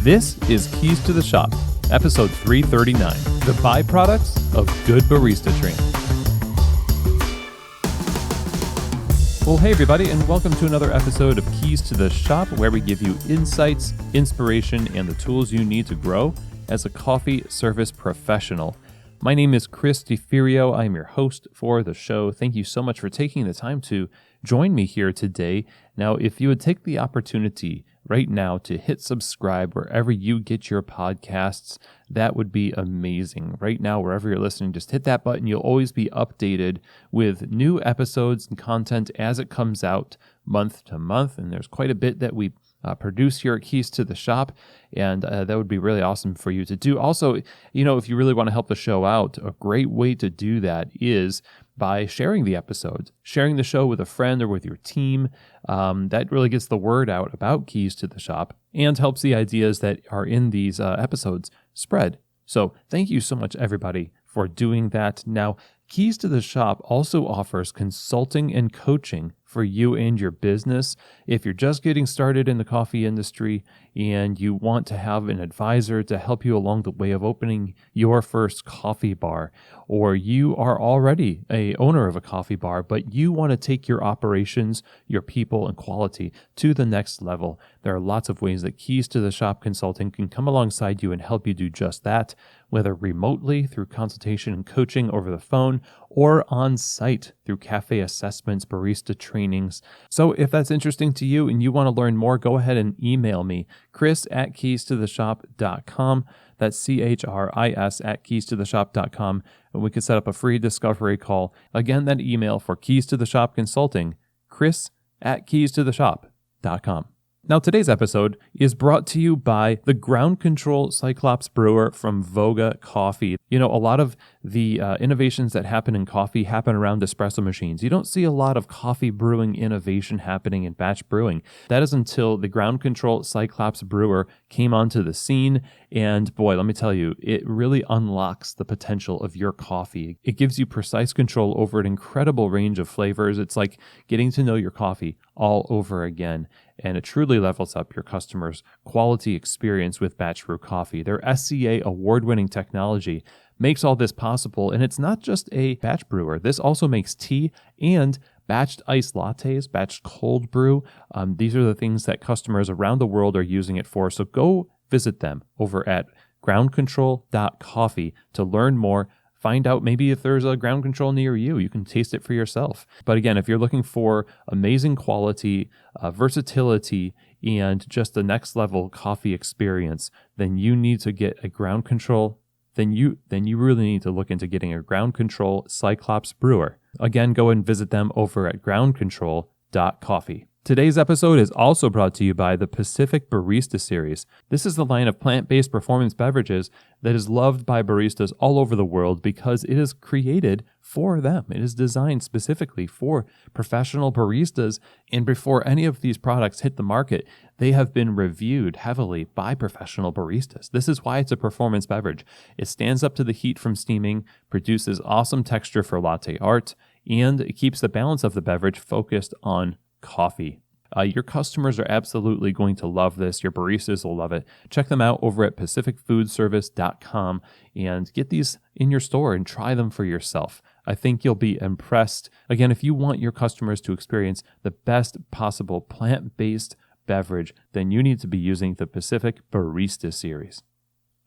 This is Keys to the Shop, episode 339, the byproducts of good barista training. Well, hey everybody, and welcome to another episode of Keys to the Shop, where we give you insights, inspiration, and the tools you need to grow as a coffee service professional. My name is Chris DeFirio. I am your host for the show. Thank you so much for taking the time to join me here today. Now, if you would take the opportunity right now to hit subscribe wherever you get your podcasts, that would be amazing. Right now, wherever you're listening, just hit that button. You'll always be updated with new episodes and content as it comes out month to month. And there's quite a bit that we produce here at Keys to the Shop, and that would be really awesome for you to do. Also, if you really want to help the show out, a great way to do that is by sharing the episodes, sharing the show with a friend or with your team. That really gets the word out about Keys to the Shop and helps the ideas that are in these episodes spread. So thank you so much, everybody, for doing that. Now, Keys to the Shop also offers consulting and coaching for you and your business. If you're just getting started in the coffee industry and you want to have an advisor to help you along the way of opening your first coffee bar, or you are already a owner of a coffee bar, but you want to take your operations, your people, and quality to the next level, there are lots of ways that Keys to the Shop Consulting can come alongside you and help you do just that, whether remotely through consultation and coaching over the phone, or on site through cafe assessments, barista trainings. So if that's interesting to you and you want to learn more, go ahead and email me, chris@keystotheshop.com. That's CHRIS@keystotheshop.com. And we can set up a free discovery call. Again, that email for Keys to the Shop Consulting, chris@keystotheshop.com. Now, today's episode is brought to you by the Ground Control Cyclops Brewer from Voga Coffee. A lot of the innovations that happen in coffee happen around espresso machines. You don't see a lot of coffee brewing innovation happening in batch brewing. That is until the Ground Control Cyclops Brewer came onto the scene. And boy, let me tell you, it really unlocks the potential of your coffee. It gives you precise control over an incredible range of flavors. It's like getting to know your coffee all over again. And it truly levels up your customers' quality experience with batch brew coffee. Their SCA award-winning technology makes all this possible, and it's not just a batch brewer. This also makes tea and batched iced lattes, batched cold brew. These are the things that customers around the world are using it for. So go visit them over at groundcontrol.coffee to learn more. Find out maybe if there's a ground control near you. You can taste it for yourself. But again, if you're looking for amazing quality, versatility, and just the next level coffee experience, then you need to get a ground control. Then you really need to look into getting a Ground Control Cyclops Brewer. Again, go and visit them over at groundcontrol.coffee. Today's episode is also brought to you by the Pacific Barista Series. This is the line of plant-based performance beverages that is loved by baristas all over the world because it is created for them. It is designed specifically for professional baristas, and before any of these products hit the market, they have been reviewed heavily by professional baristas. This is why it's a performance beverage. It stands up to the heat from steaming, produces awesome texture for latte art, and it keeps the balance of the beverage focused on coffee. Your customers are absolutely going to love this. Your baristas will love it. Check them out over at pacificfoodservice.com and get these in your store and try them for yourself. I think you'll be impressed. Again, if you want your customers to experience the best possible plant-based beverage, then you need to be using the Pacific Barista Series.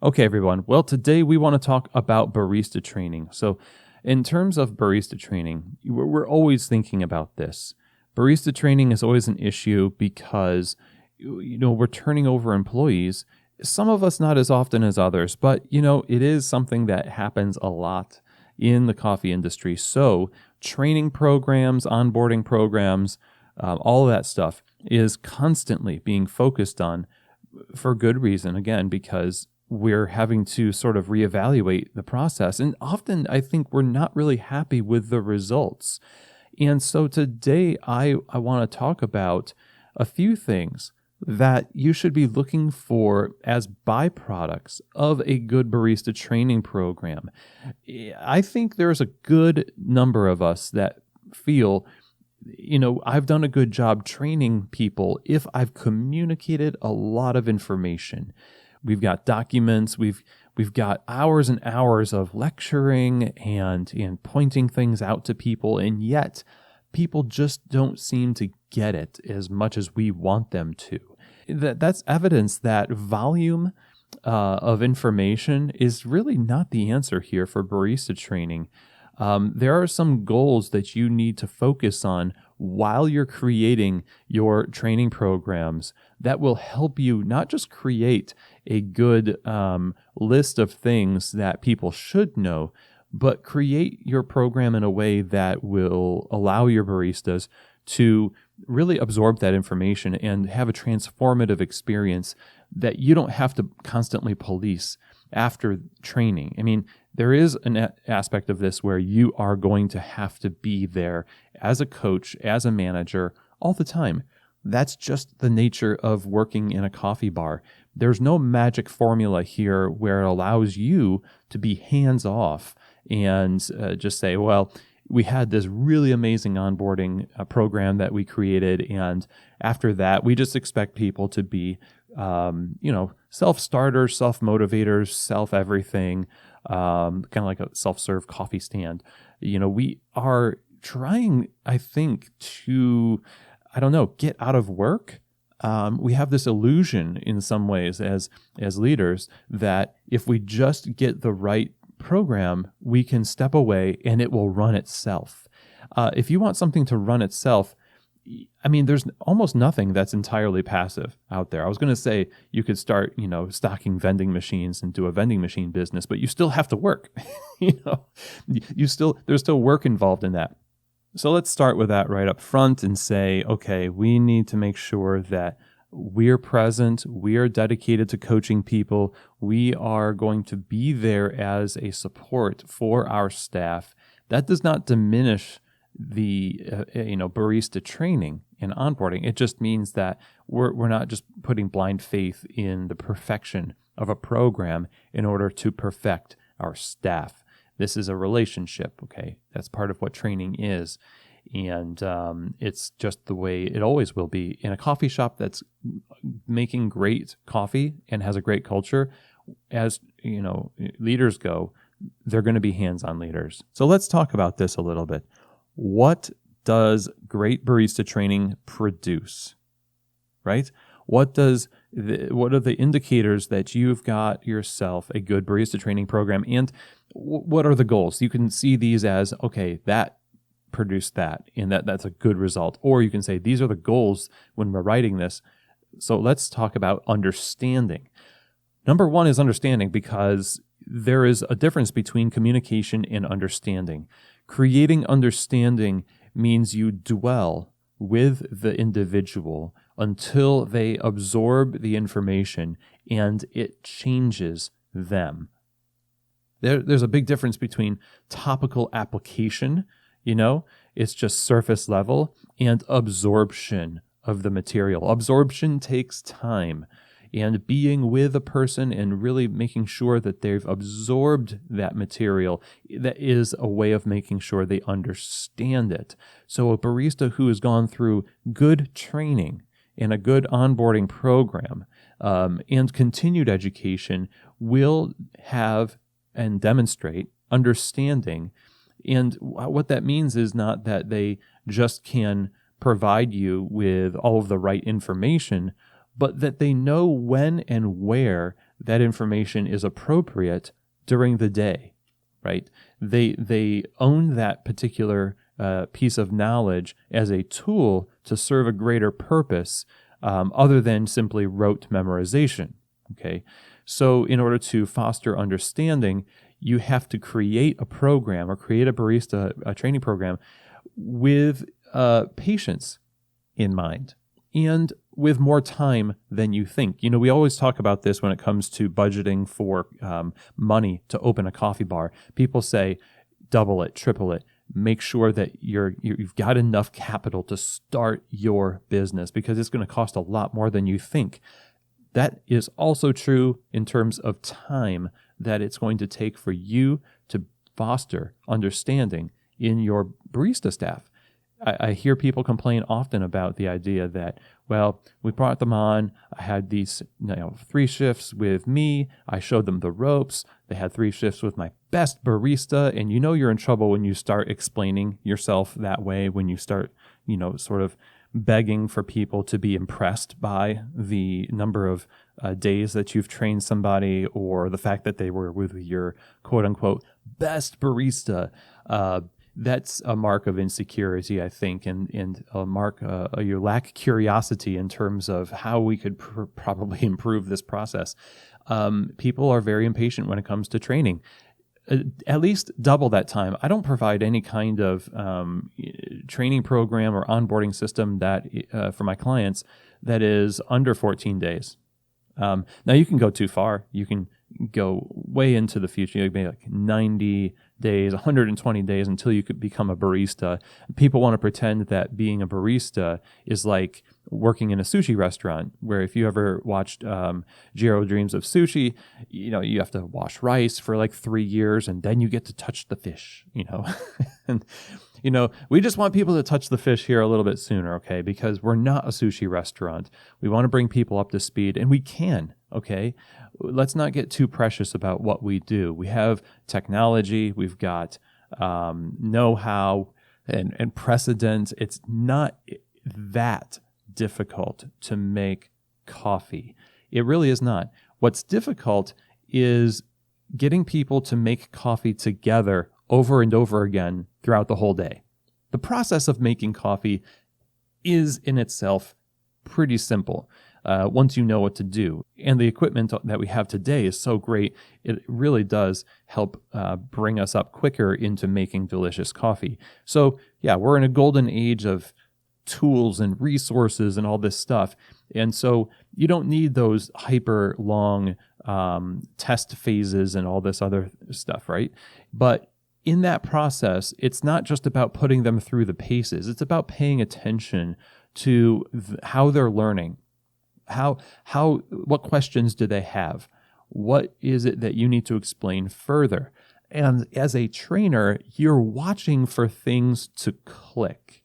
Okay, everyone. Well, today we want to talk about barista training. So in terms of barista training, we're always thinking about this. Barista training is always an issue because, we're turning over employees. Some of us not as often as others, but, it is something that happens a lot in the coffee industry. So training programs, onboarding programs, all of that stuff is constantly being focused on for good reason, again, because we're having to sort of reevaluate the process. And often I think we're not really happy with the results. And so today I want to talk about a few things that you should be looking for as byproducts of a good barista training program. I think there's a good number of us that feel, I've done a good job training people if I've communicated a lot of information. We've got documents. We've got hours and hours of lecturing and pointing things out to people, and yet people just don't seem to get it as much as we want them to. That's evidence that volume of information is really not the answer here for barista training. There are some goals that you need to focus on while you're creating your training programs that will help you not just create a good list of things that people should know, but create your program in a way that will allow your baristas to really absorb that information and have a transformative experience that you don't have to constantly police after training. I mean, there is an aspect of this where you are going to have to be there as a coach, as a manager, all the time. That's just the nature of working in a coffee bar. There's no magic formula here where it allows you to be hands-off and just say, well, we had this really amazing onboarding program that we created, and after that, we just expect people to be, self-starters, self-motivators, self-everything, kind of like a self-serve coffee stand. We are trying, I think, to, get out of work. We have this illusion in some ways as leaders that if we just get the right program, we can step away and it will run itself. If you want something to run itself, I mean, there's almost nothing that's entirely passive out there. I was going to say you could start, stocking vending machines and do a vending machine business, but you still have to work. There's still work involved in that. So let's start with that right up front and say, okay, we need to make sure that we're present, we are dedicated to coaching people, we are going to be there as a support for our staff. That does not diminish the barista training and onboarding. It just means that we're not just putting blind faith in the perfection of a program in order to perfect our staff. This is a relationship, okay? That's part of what training is. And it's just the way it always will be. In a coffee shop that's making great coffee and has a great culture, as leaders go, they're going to be hands-on leaders. So let's talk about this a little bit. What does great barista training produce? Right? What are the indicators that you've got yourself a good barista training program, and what are the goals? You can see these as, okay, that produced that, and that's a good result. Or you can say, these are the goals when we're writing this. So let's talk about understanding. Number one is understanding, because there is a difference between communication and understanding. Creating understanding means you dwell with the individual until they absorb the information and it changes them. There's a big difference between topical application, it's just surface level, and absorption of the material. Absorption takes time, and being with a person and really making sure that they've absorbed that material, that is a way of making sure they understand it. So a barista who has gone through good training and a good onboarding program and continued education will have and demonstrate understanding. And what that means is not that they just can provide you with all of the right information, but that they know when and where that information is appropriate during the day, right? They own that particular piece of knowledge as a tool to serve a greater purpose other than simply rote memorization, okay? So in order to foster understanding, you have to create a program or create a barista training program with patience in mind and with more time than you think. We always talk about this when it comes to budgeting for money to open a coffee bar. People say, double it, triple it. Make sure that you've got enough capital to start your business, because it's going to cost a lot more than you think. That is also true in terms of time that it's going to take for you to foster understanding in your barista staff. I hear people complain often about the idea that, Well, we brought them on. I had these 3 shifts with me. I showed them the ropes. They had 3 shifts with my best barista. And you're in trouble when you start explaining yourself that way, when you start, sort of begging for people to be impressed by the number of days that you've trained somebody, or the fact that they were with your quote unquote best barista. That's a mark of insecurity, I think, and a mark you lack curiosity in terms of how we could probably improve this process. People are very impatient when it comes to training. At least double that time. I don't provide any kind of training program or onboarding system that for my clients that is under 14 days. Now you can go too far. You can go way into the future, maybe like 90 days, 120 days until you could become a barista. People want to pretend that being a barista is like working in a sushi restaurant, where if you ever watched Jiro Dreams of Sushi, you have to wash rice for like 3 years and then you get to touch the fish, and we just want people to touch the fish here a little bit sooner, okay? Because we're not a sushi restaurant. We want to bring people up to speed, and we can, okay? Let's not get too precious about what we do. We have technology, we've got know-how and precedent. It's not that difficult to make coffee. It really is not. What's difficult is getting people to make coffee together over and over again throughout the whole day. The process of making coffee is in itself pretty simple once you know what to do. And the equipment that we have today is so great, it really does help bring us up quicker into making delicious coffee. So yeah, we're in a golden age of tools and resources and all this stuff. And so you don't need those hyper long test phases and all this other stuff, right? But in that process, it's not just about putting them through the paces. It's about paying attention to how they're learning. What questions do they have? What is it that you need to explain further? And as a trainer, you're watching for things to click.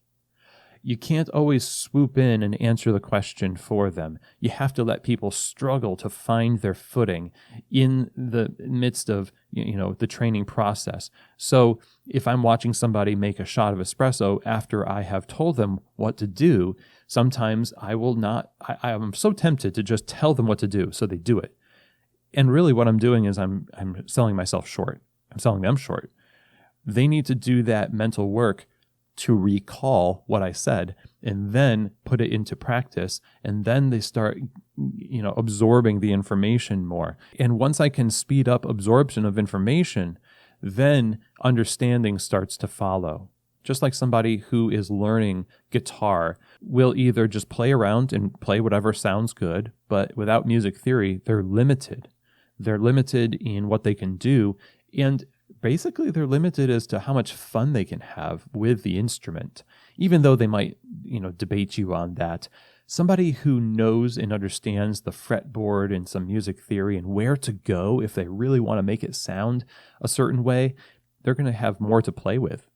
You can't always swoop in and answer the question for them. You have to let people struggle to find their footing in the midst of, the training process. So if I'm watching somebody make a shot of espresso after I have told them what to do, sometimes I will not, I'm so tempted to just tell them what to do so they do it. And really what I'm doing is I'm selling myself short. I'm selling them short. They need to do that mental work to recall what I said and then put it into practice. And then they start, absorbing the information more. And once I can speed up absorption of information, then understanding starts to follow. Just like somebody who is learning guitar will either just play around and play whatever sounds good, but without music theory, they're limited. They're limited in what they can do. And basically, they're limited as to how much fun they can have with the instrument, even though they might, debate you on that. Somebody who knows and understands the fretboard and some music theory and where to go if they really want to make it sound a certain way, they're going to have more to play with.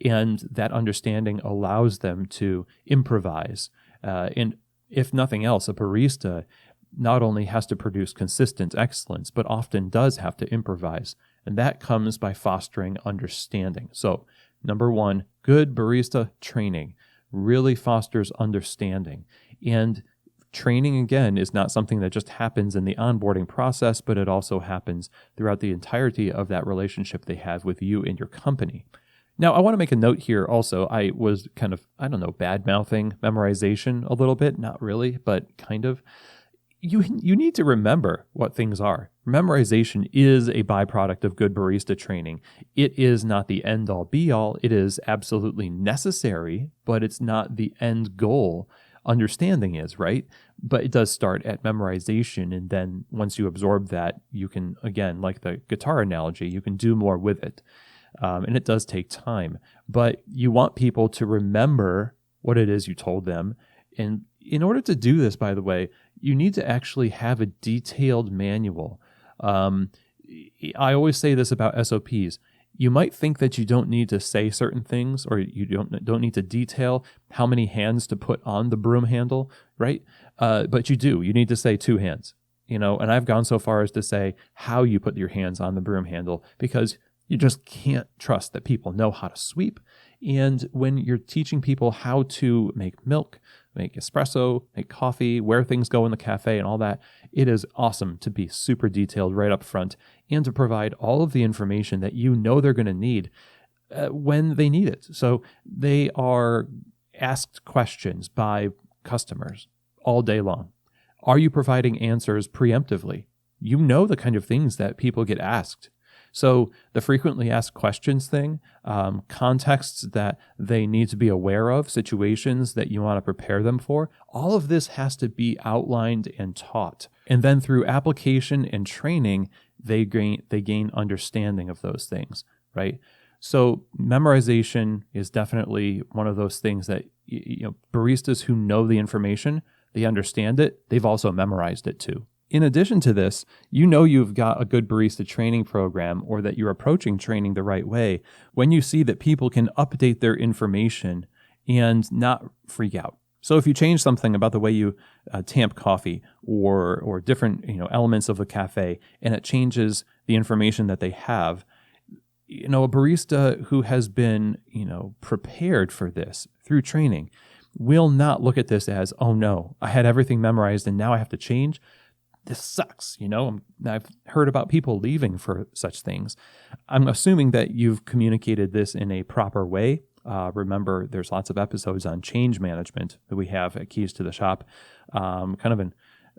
And that understanding allows them to improvise. And if nothing else, a barista not only has to produce consistent excellence, but often does have to improvise. And that comes by fostering understanding. So, number one, good barista training really fosters understanding. And training, again, is not something that just happens in the onboarding process, but it also happens throughout the entirety of that relationship they have with you and your company. Now, I want to make a note here also. I was kind of, bad-mouthing memorization a little bit. Not really, but kind of. You need to remember what things are. Memorization is a byproduct of good barista training. It is not the end-all, be-all. It is absolutely necessary, but it's not the end goal. Understanding is, right? But it does start at memorization, and then once you absorb that, you can, again, like the guitar analogy, you can do more with it. And it does take time. But you want people to remember what it is you told them. And in order to do this, by the way, you need to actually have a detailed manual. I always say this about SOPs. You might think that you don't need to say certain things, or you don't need to detail how many hands to put on the broom handle, right? But you do. You need to say 2 hands, and I've gone so far as to say how you put your hands on the broom handle, because you just can't trust that people know how to sweep. And when you're teaching people how to make milk, make espresso, make coffee, where things go in the cafe and all that, it is awesome to be super detailed right up front and to provide all of the information that they're going to need when they need it. So they are asked questions by customers all day long. Are you providing answers preemptively? You know the kind of things that people get asked. So the frequently asked questions thing, contexts that they need to be aware of, situations that you want to prepare them for, all of this has to be outlined and taught. And then through application and training, they gain understanding of those things, right? So memorization is definitely one of those things that baristas who know the information, they understand it, they've also memorized it too. In addition to this, you've got a good barista training program, or that you're approaching training the right way when you see that people can update their information and not freak out. So if you change something about the way you tamp coffee or different elements of the cafe, and it changes the information that they have, a barista who has been prepared for this through training will not look at this as, oh no, I had everything memorized and now I have to change. This sucks, I've heard about people leaving for such things. I'm assuming that you've communicated this in a proper way. Remember, there's lots of episodes on change management that we have at Keys to the Shop, kind of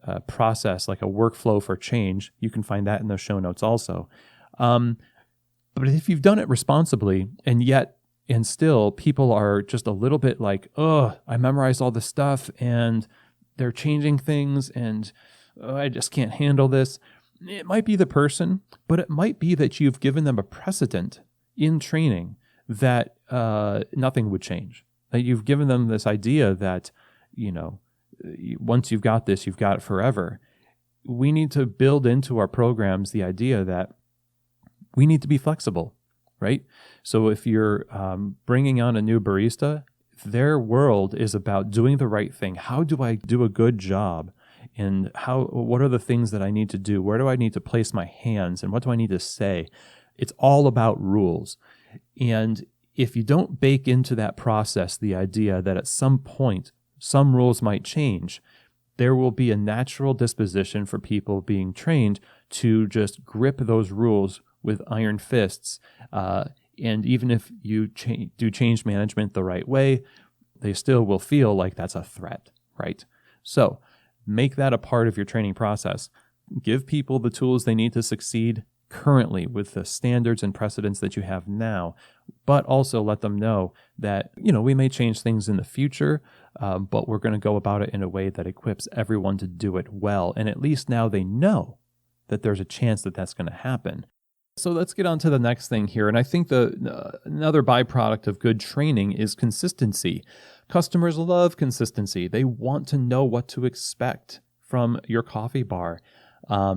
a process, like a workflow for change. You can find that in the show notes also. But if you've done it responsibly, and still people are just a little bit like, oh, I memorized all this stuff and they're changing things and I just can't handle this. It might be the person, but it might be that you've given them a precedent in training that nothing would change. That you've given them this idea that, once you've got this, you've got it forever. We need to build into our programs the idea that we need to be flexible, right? So if you're bringing on a new barista, their world is about doing the right thing. How do I do a good job? And what are the things that I need to do? Where do I need to place my hands? And what do I need to say? It's all about rules. And if you don't bake into that process the idea that at some point, some rules might change, there will be a natural disposition for people being trained to just grip those rules with iron fists. And even if you do change management the right way, they still will feel like that's a threat, right? So make that a part of your training process. Give people the tools they need to succeed currently with the standards and precedents that you have now, but also let them know that, we may change things in the future, but we're going to go about it in a way that equips everyone to do it well. And at least now they know that there's a chance that that's going to happen. So let's get on to the next thing here. And I think another byproduct of good training is consistency. Customers love consistency. They want to know what to expect from your coffee bar.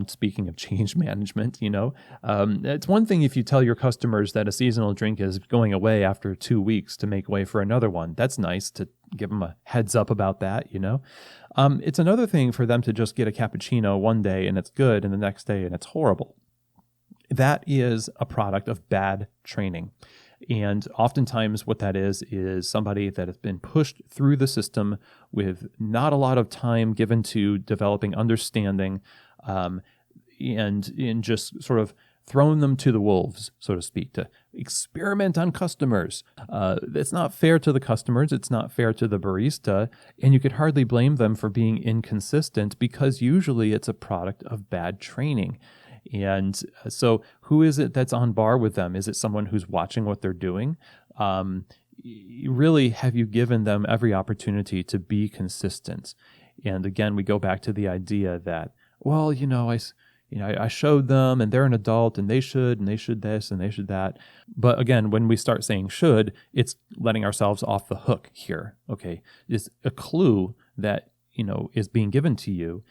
Speaking of change management, it's one thing if you tell your customers that a seasonal drink is going away after 2 weeks to make way for another one. That's nice to give them a heads up about that, It's another thing for them to just get a cappuccino one day and it's good and the next day and it's horrible. That is a product of bad training. And oftentimes what that is somebody that has been pushed through the system with not a lot of time given to developing understanding, and just sort of thrown them to the wolves, so to speak, to experiment on customers. It's not fair to the customers. It's not fair to the barista. And you could hardly blame them for being inconsistent because usually it's a product of bad training. And so who is it that's on bar with them? Is it someone who's watching what they're doing? Really, have you given them every opportunity to be consistent? And again, we go back to the idea that, well, I showed them and they're an adult and they should this and they should that. But again, when we start saying should, it's letting ourselves off the hook here. Okay. It's a clue that, is being given to you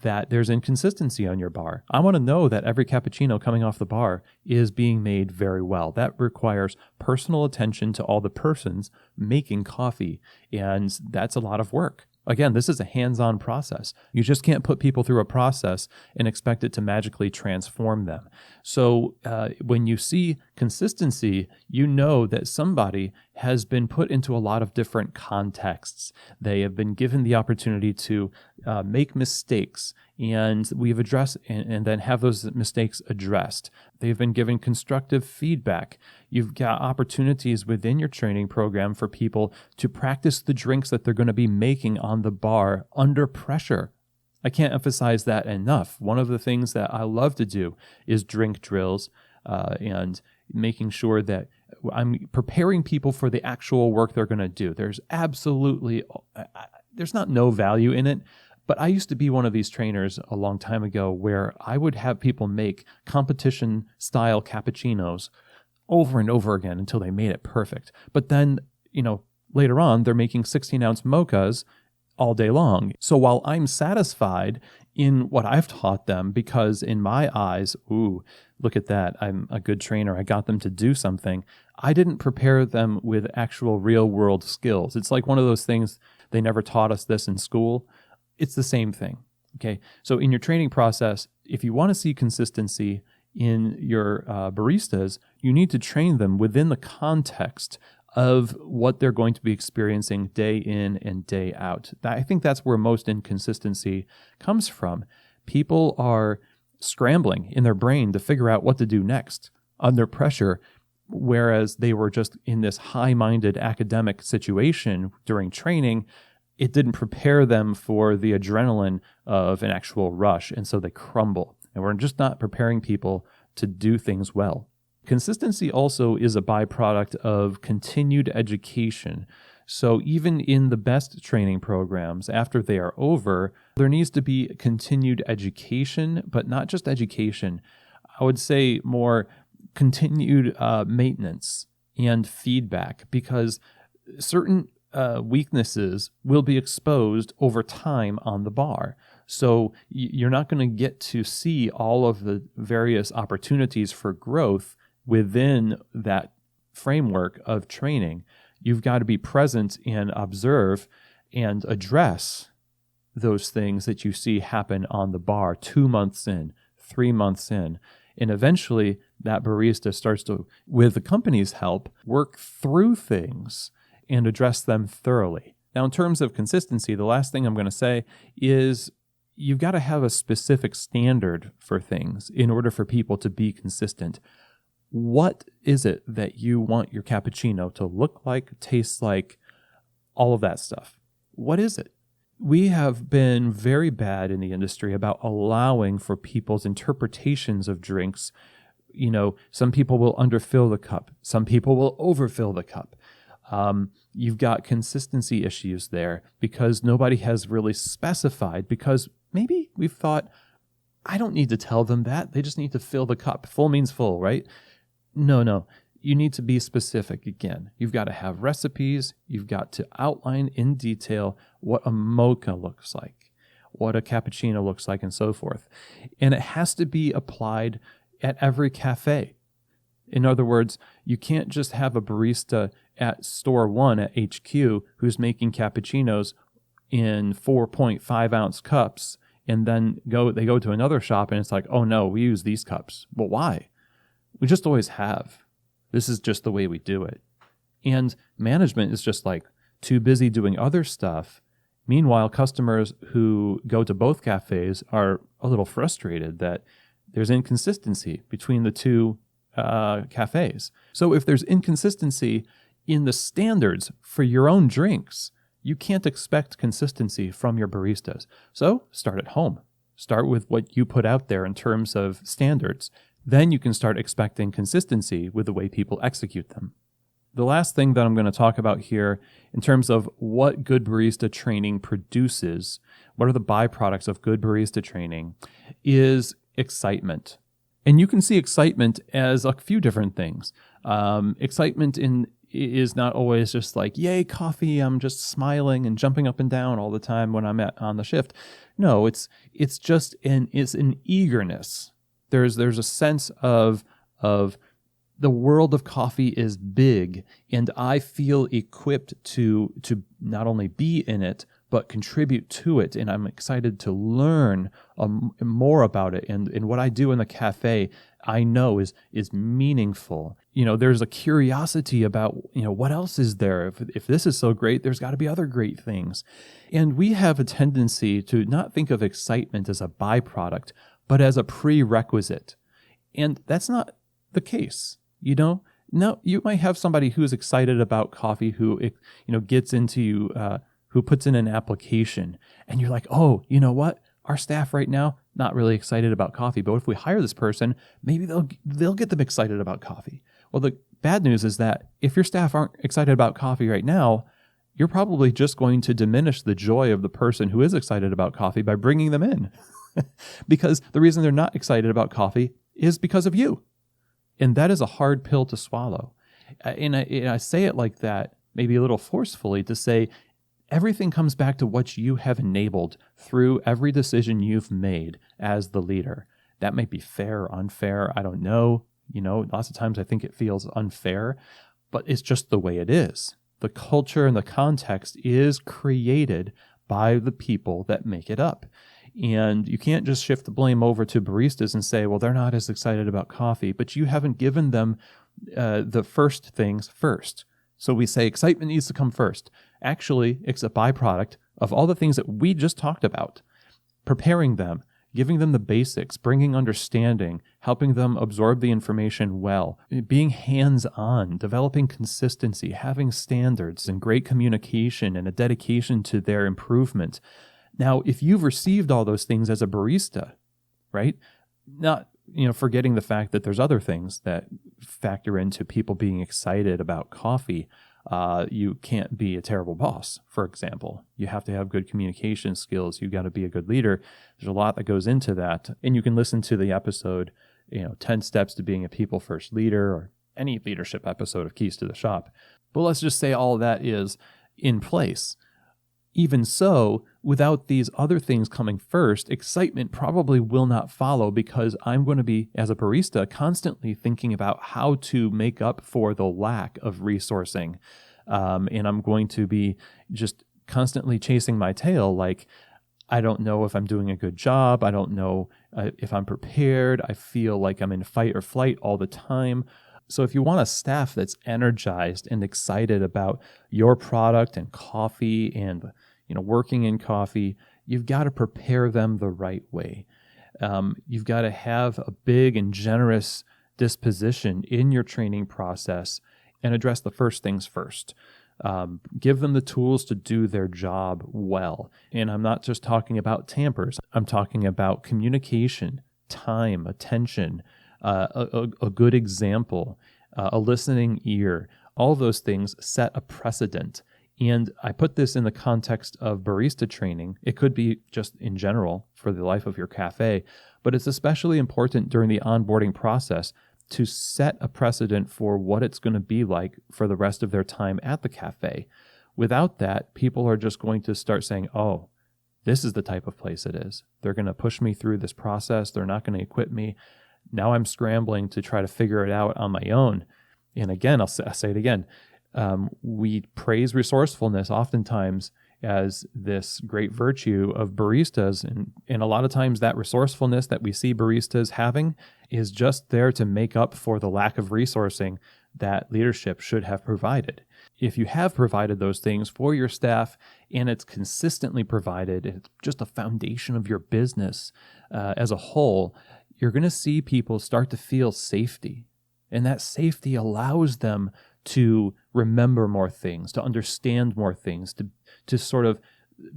that there's inconsistency on your bar. I want to know that every cappuccino coming off the bar is being made very well. That requires personal attention to all the persons making coffee, and that's a lot of work. Again, this is a hands-on process. You just can't put people through a process and expect it to magically transform them. So when you see consistency, you know that somebody has been put into a lot of different contexts. They have been given the opportunity to make mistakes, and we've addressed and then have those mistakes addressed. They've been given constructive feedback. You've got opportunities within your training program for people to practice the drinks that they're going to be making on the bar under pressure. I can't emphasize that enough. One of the things that I love to do is drink drills and making sure that I'm preparing people for the actual work they're going to do. There's not no value in it. But I used to be one of these trainers a long time ago where I would have people make competition-style cappuccinos over and over again until they made it perfect. But then, later on, they're making 16-ounce mochas all day long. So while I'm satisfied in what I've taught them, because in my eyes, ooh, look at that, I'm a good trainer, I got them to do something, I didn't prepare them with actual real-world skills. It's like one of those things, they never taught us this in school. It's the same thing, okay? So in your training process, if you want to see consistency in your baristas, you need to train them within the context of what they're going to be experiencing day in and day out. I think that's where most inconsistency comes from. People are scrambling in their brain to figure out what to do next under pressure, whereas they were just in this high-minded academic situation during training. It didn't prepare them for the adrenaline of an actual rush, and so they crumble. And we're just not preparing people to do things well. Consistency also is a byproduct of continued education. So even in the best training programs, after they are over, there needs to be continued education, but not just education. I would say more continued maintenance and feedback, because certain weaknesses will be exposed over time on the bar. So you're not going to get to see all of the various opportunities for growth within that framework of training. You've got to be present and observe and address those things that you see happen on the bar 2 months in, 3 months in. And eventually that barista starts to, with the company's help, work through things and address them thoroughly. Now, in terms of consistency, the last thing I'm going to say is you've got to have a specific standard for things in order for people to be consistent. What is it that you want your cappuccino to look like, taste like, all of that stuff? What is it? We have been very bad in the industry about allowing for people's interpretations of drinks. Some people will underfill the cup. Some people will overfill the cup. You've got consistency issues there because nobody has really specified, because maybe we've thought, I don't need to tell them that. They just need to fill the cup. Full means full, right? No. You need to be specific again. You've got to have recipes. You've got to outline in detail what a mocha looks like, what a cappuccino looks like, and so forth. And it has to be applied at every cafe. In other words, you can't just have a barista at store one at HQ who's making cappuccinos in 4.5 ounce cups, and then they go to another shop and it's like, oh no, we use these cups. Well, why? We just always have. This is just the way we do it. And management is just like too busy doing other stuff. Meanwhile, customers who go to both cafes are a little frustrated that there's inconsistency between the two cafes. So if there's inconsistency in the standards for your own drinks, you can't expect consistency from your baristas. So start at home. Start with what you put out there in terms of standards. Then you can start expecting consistency with the way people execute them. The last thing that I'm going to talk about here in terms of what good barista training produces, what are the byproducts of good barista training, is excitement. And you can see excitement as a few different things. Excitement in is not always just like, yay, coffee, I'm just smiling and jumping up and down all the time when I'm on the shift. No, it's just an eagerness. There's a sense of the world of coffee is big, and I feel equipped to not only be in it, but contribute to it. And I'm excited to learn more about it. And what I do in the cafe, I know is meaningful. There's a curiosity about, what else is there? If this is so great, there's got to be other great things. And we have a tendency to not think of excitement as a byproduct, but as a prerequisite. And that's not the case. No, you might have somebody who's excited about coffee who, gets into, who puts in an application, and you're like, oh, you know what? Our staff right now, not really excited about coffee, but if we hire this person, maybe they'll get them excited about coffee. Well, the bad news is that if your staff aren't excited about coffee right now, you're probably just going to diminish the joy of the person who is excited about coffee by bringing them in. Because the reason they're not excited about coffee is because of you. And that is a hard pill to swallow. And I say it like that, maybe a little forcefully, to say everything comes back to what you have enabled through every decision you've made as the leader. That might be fair or unfair. I don't know. Lots of times I think it feels unfair, but it's just the way it is. The culture and the context is created by the people that make it up. And you can't just shift the blame over to baristas and say, well, they're not as excited about coffee, but you haven't given them the first things first. So we say excitement needs to come first. Actually, it's a byproduct of all the things that we just talked about. Preparing them, giving them the basics, bringing understanding, helping them absorb the information well, being hands-on, developing consistency, having standards and great communication and a dedication to their improvement. Now, if you've received all those things as a barista, right, not forgetting the fact that there's other things that factor into people being excited about coffee, you can't be a terrible boss, for example. You have to have good communication skills. You've got to be a good leader. There's a lot that goes into that. And you can listen to the episode, 10 Steps to Being a People First Leader, or any leadership episode of Keys to the Shop. But let's just say all that is in place. Even so, without these other things coming first, excitement probably will not follow, because I'm going to be, as a barista, constantly thinking about how to make up for the lack of resourcing. And I'm going to be just constantly chasing my tail, like, I don't know if I'm doing a good job. I don't know if I'm prepared. I feel like I'm in fight or flight all the time. So if you want a staff that's energized and excited about your product and coffee and working in coffee, you've got to prepare them the right way. You've got to have a big and generous disposition in your training process and address the first things first. Give them the tools to do their job well. And I'm not just talking about tampers. I'm talking about communication, time, attention, a good example, a listening ear. All those things set a precedent. And I put this in the context of barista training. It could be just in general for the life of your cafe, but it's especially important during the onboarding process to set a precedent for what it's going to be like for the rest of their time at the cafe. Without that, people are just going to start saying, oh, this is the type of place it is. They're going to push me through this process. They're not going to equip me. Now I'm scrambling to try to figure it out on my own. And again, I'll say it again. We praise resourcefulness oftentimes as this great virtue of baristas. And a lot of times that resourcefulness that we see baristas having is just there to make up for the lack of resourcing that leadership should have provided. If you have provided those things for your staff and it's consistently provided, it's just a foundation of your business as a whole, you're going to see people start to feel safety. And that safety allows them to remember more things, to understand more things, to sort of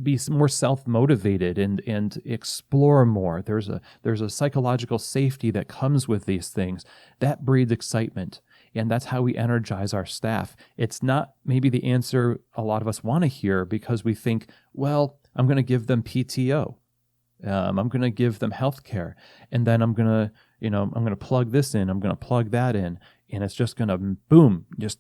be more self-motivated and explore more. There's a psychological safety that comes with these things. That breeds excitement, and that's how we energize our staff. It's not maybe the answer a lot of us want to hear, because we think, well, I'm going to give them PTO. I'm going to give them healthcare, and then I'm going to plug this in, I'm going to plug that in, and it's just going to boom, just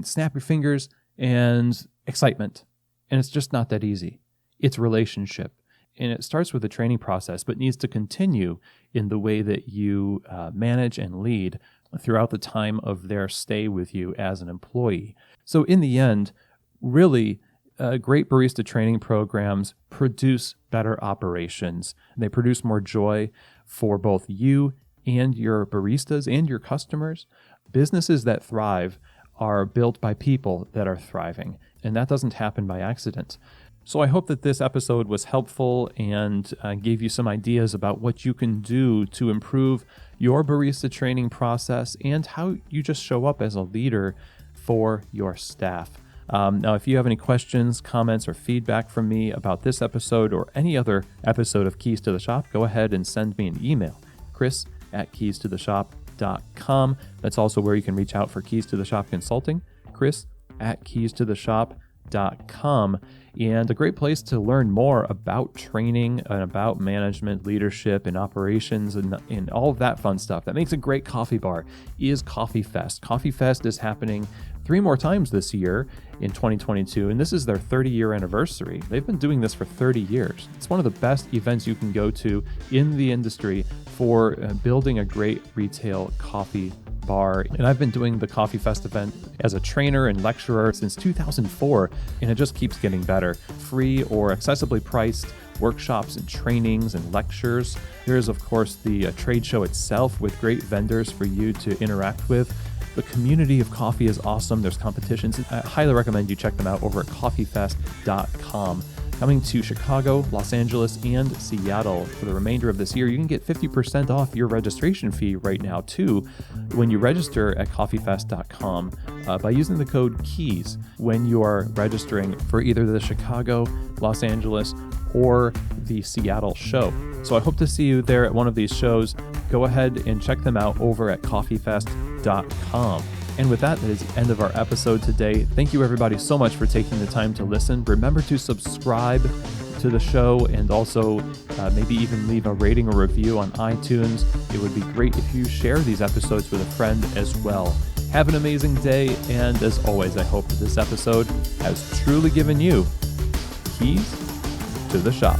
snap your fingers and excitement. And it's just not that easy. It's relationship. And it starts with the training process, but needs to continue in the way that you manage and lead throughout the time of their stay with you as an employee. So in the end, really, great barista training programs produce better operations. They produce more joy for both you and your baristas and your customers. Businesses that thrive are built by people that are thriving, and that doesn't happen by accident. So I hope that this episode was helpful and gave you some ideas about what you can do to improve your barista training process and how you just show up as a leader for your staff. Now, if you have any questions, comments, or feedback from me about this episode or any other episode of Keys to the Shop, go ahead and send me an email, chris@keystotheshop.com. That's also where you can reach out for Keys to the Shop consulting, chris@keystotheshop.com. And a great place to learn more about training and about management, leadership, and operations and all of that fun stuff that makes a great coffee bar is Coffee Fest. Coffee Fest is happening 3 more times this year in 2022, and this is their 30-year anniversary. They've been doing this for 30 years. It's one of the best events you can go to in the industry for building a great retail coffee bar. And I've been doing the Coffee Fest event as a trainer and lecturer since 2004, and it just keeps getting better. Free or accessibly priced workshops and trainings and lectures. There's, of course, the trade show itself with great vendors for you to interact with. The community of coffee is awesome. There's competitions. I highly recommend you check them out over at coffeefest.com. Coming to Chicago, Los Angeles, and Seattle for the remainder of this year. You can get 50% off your registration fee right now, too, when you register at coffeefest.com by using the code KEYS when you are registering for either the Chicago, Los Angeles, or the Seattle show. So I hope to see you there at one of these shows. Go ahead and check them out over at coffeefest.com. And with that is the end of our episode today. Thank you everybody so much for taking the time to listen. Remember to subscribe to the show and also maybe even leave a rating or review on iTunes. It would be great if you share these episodes with a friend as well. Have an amazing day, and as always, I hope that this episode has truly given you keys to the shop.